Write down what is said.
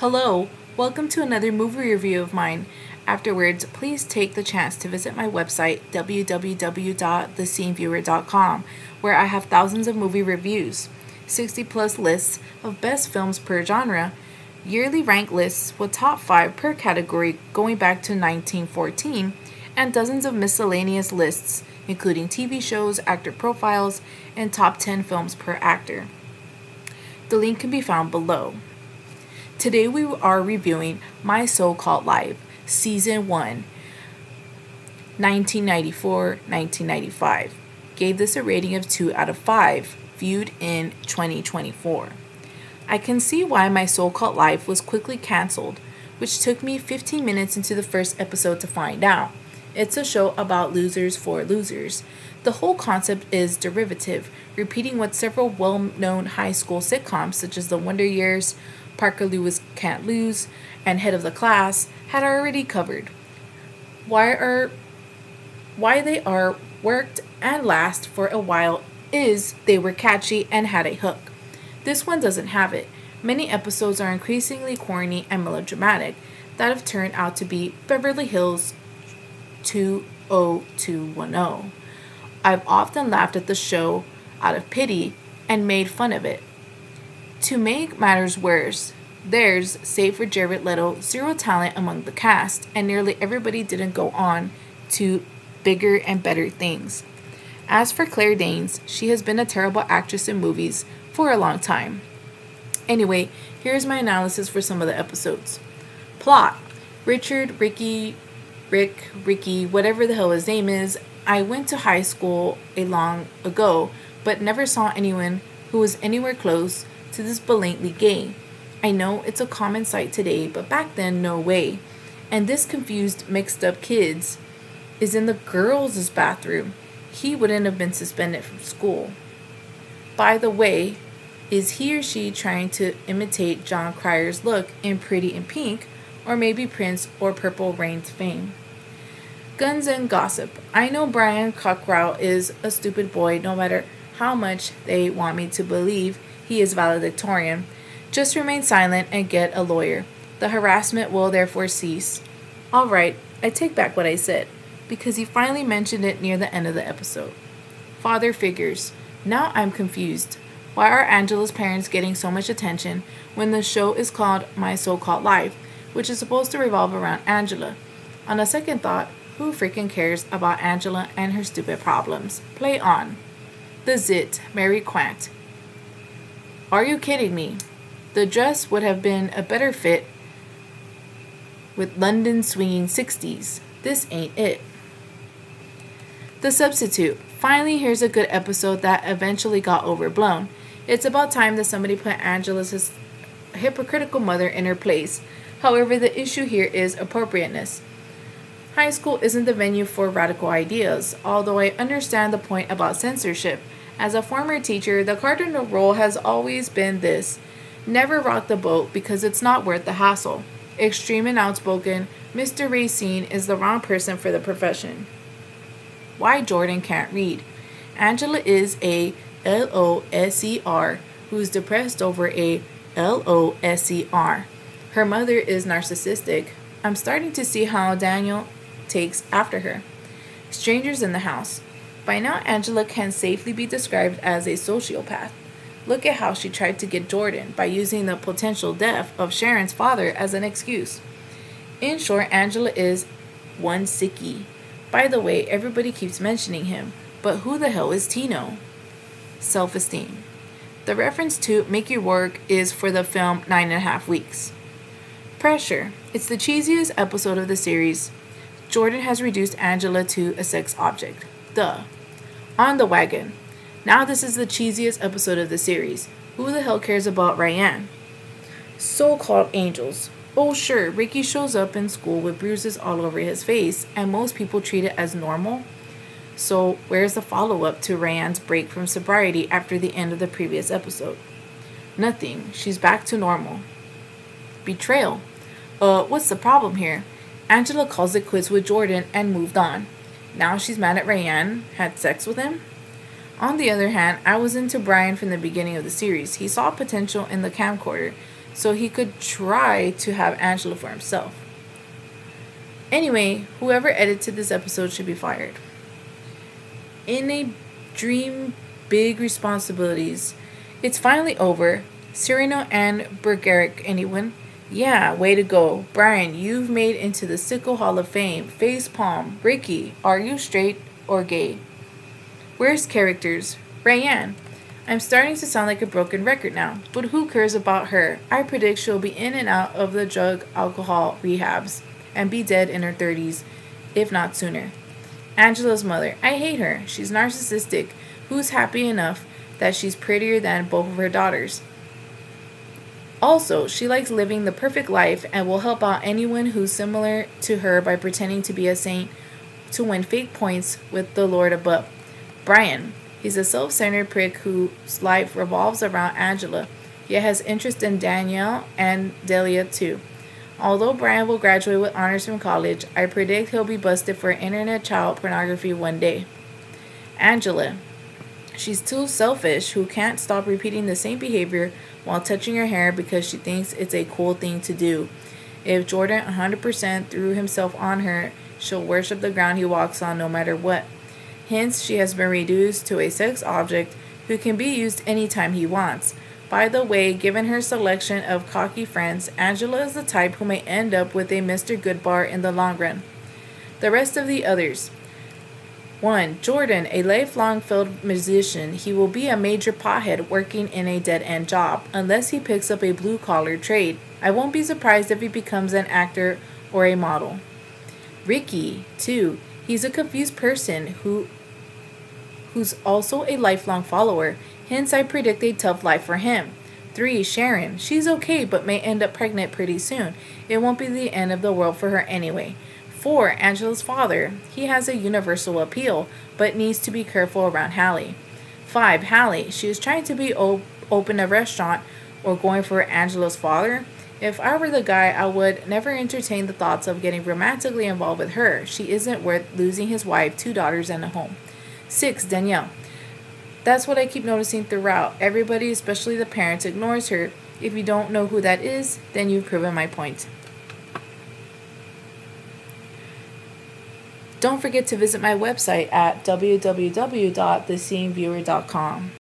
Hello, welcome to another movie review of mine. Afterwards, please take the chance to visit my website www.thesceneviewer.com, where I have thousands of movie reviews, 60 plus lists of best films per genre, yearly rank lists with top 5 per category going back to 1914, and dozens of miscellaneous lists, including TV shows, actor profiles, and top 10 films per actor. The link can be found below. Today we are reviewing My So-Called Life, Season 1, 1994-1995. Gave this a rating of 2 out of 5, viewed in 2024. I can see why My So-Called Life was quickly cancelled, which took me 15 minutes into the first episode to find out. It's a show about losers for losers. The whole concept is derivative, repeating what several well-known high school sitcoms such as The Wonder Years, Parker Lewis Can't Lose, and Head of the Class had already covered. Why they are worked and last for a while is they were catchy and had a hook. This one doesn't have it. Many episodes are increasingly corny and melodramatic that have turned out to be Beverly Hills 90210. I've often laughed at the show out of pity and made fun of it. To make matters worse, there's, save for Jared Leto, zero talent among the cast, and nearly everybody didn't go on to bigger and better things. As for Claire Danes, she has been a terrible actress in movies for a long time. Anyway, here's my analysis for some of the episodes. Plot: Ricky, whatever the hell his name is, I went to high school a long ago, but never saw anyone who was anywhere close to this blatantly gay. I know it's a common sight today, but back then, no way. And this confused, mixed up kids is in the girls' bathroom. He wouldn't have been suspended from school. By the way, is he or she trying to imitate John Cryer's look in Pretty in Pink, or maybe Prince or Purple Rain's fame? Guns and gossip. I know Brian Cockrow is a stupid boy no matter how much they want me to believe he is valedictorian. Just remain silent and get a lawyer. The harassment will therefore cease. Alright, I take back what I said, because he finally mentioned it near the end of the episode. Father figures. Now I'm confused. Why are Angela's parents getting so much attention when the show is called My So-Called Life, which is supposed to revolve around Angela? On a second thought, who freaking cares about Angela and her stupid problems? Play on. The Zit, Mary Quant. Are you kidding me? The dress would have been a better fit with London swinging 60s. This ain't it. The Substitute. Finally, here's a good episode that eventually got overblown. It's about time that somebody put Angela's hypocritical mother in her place. However, the issue here is appropriateness. High school isn't the venue for radical ideas, although I understand the point about censorship. As a former teacher, the cardinal rule has always been this: never rock the boat because it's not worth the hassle. Extreme and outspoken, Mr. Racine is the wrong person for the profession. Why Jordan can't read. Angela is a LOSER who's depressed over a LOSER. Her mother is narcissistic. I'm starting to see how Daniel takes after her. Strangers in the house. By now, Angela can safely be described as a sociopath. Look at how she tried to get Jordan by using the potential death of Sharon's father as an excuse. In short, Angela is one sickie. By the way, everybody keeps mentioning him, but who the hell is Tino? Self-esteem. The reference to Mickey Rourke is for the film 9.5 Weeks. Pressure. It's the cheesiest episode of the series. Jordan has reduced Angela to a sex object. Duh. On the wagon. Now this is the cheesiest episode of the series. Who the hell cares about Ryan? So-called angels. Oh sure, Ricky shows up in school with bruises all over his face, and most people treat it as normal. So where's the follow-up to Ryan's break from sobriety after the end of the previous episode? Nothing. She's back to normal. Betrayal. What's the problem here? Angela calls it quits with Jordan and moved on. Now she's mad at Ryan, had sex with him? On the other hand, I was into Brian from the beginning of the series. He saw potential in the camcorder, so he could try to have Angela for himself. Anyway, whoever edited this episode should be fired. In a dream big responsibilities, it's finally over. Cyrano and Bergerac, anyone? Yeah, way to go. Brian, you've made into the Sickle Hall of Fame. Face palm. Ricky, are you straight or gay? Worst characters. Rayanne. I'm starting to sound like a broken record now, but who cares about her? I predict she'll be in and out of the drug alcohol rehabs and be dead in her 30s, if not sooner. Angela's mother. I hate her. She's narcissistic. Who's happy enough that she's prettier than both of her daughters? Also, she likes living the perfect life and will help out anyone who's similar to her by pretending to be a saint to win fake points with the Lord above. Brian. He's a self-centered prick whose life revolves around Angela, yet has interest in Danielle and Delia too. Although Brian will graduate with honors from college, I predict he'll be busted for internet child pornography one day. Angela. She's too selfish who can't stop repeating the same behavior while touching her hair because she thinks it's a cool thing to do. If Jordan 100% threw himself on her, she'll worship the ground he walks on no matter what. Hence, she has been reduced to a sex object who can be used anytime he wants. By the way, given her selection of cocky friends, Angela is the type who may end up with a Mr. Goodbar in the long run. The rest of the others. 1. Jordan, a lifelong failed musician. He will be a major pothead working in a dead-end job, unless he picks up a blue-collar trade. I won't be surprised if he becomes an actor or a model. Ricky, 2. He's a confused person who's also a lifelong follower. Hence, I predict a tough life for him. 3. Sharon. She's okay, but may end up pregnant pretty soon. It won't be the end of the world for her anyway. 4. Angela's father. He has a universal appeal, but needs to be careful around Hallie. 5. Hallie. She is trying to open a restaurant or going for Angela's father. If I were the guy, I would never entertain the thoughts of getting romantically involved with her. She isn't worth losing his wife, 2 daughters, and a home. 6. Danielle. That's what I keep noticing throughout. Everybody, especially the parents, ignores her. If you don't know who that is, then you've proven my point. Don't forget to visit my website at www.theseeingviewer.com.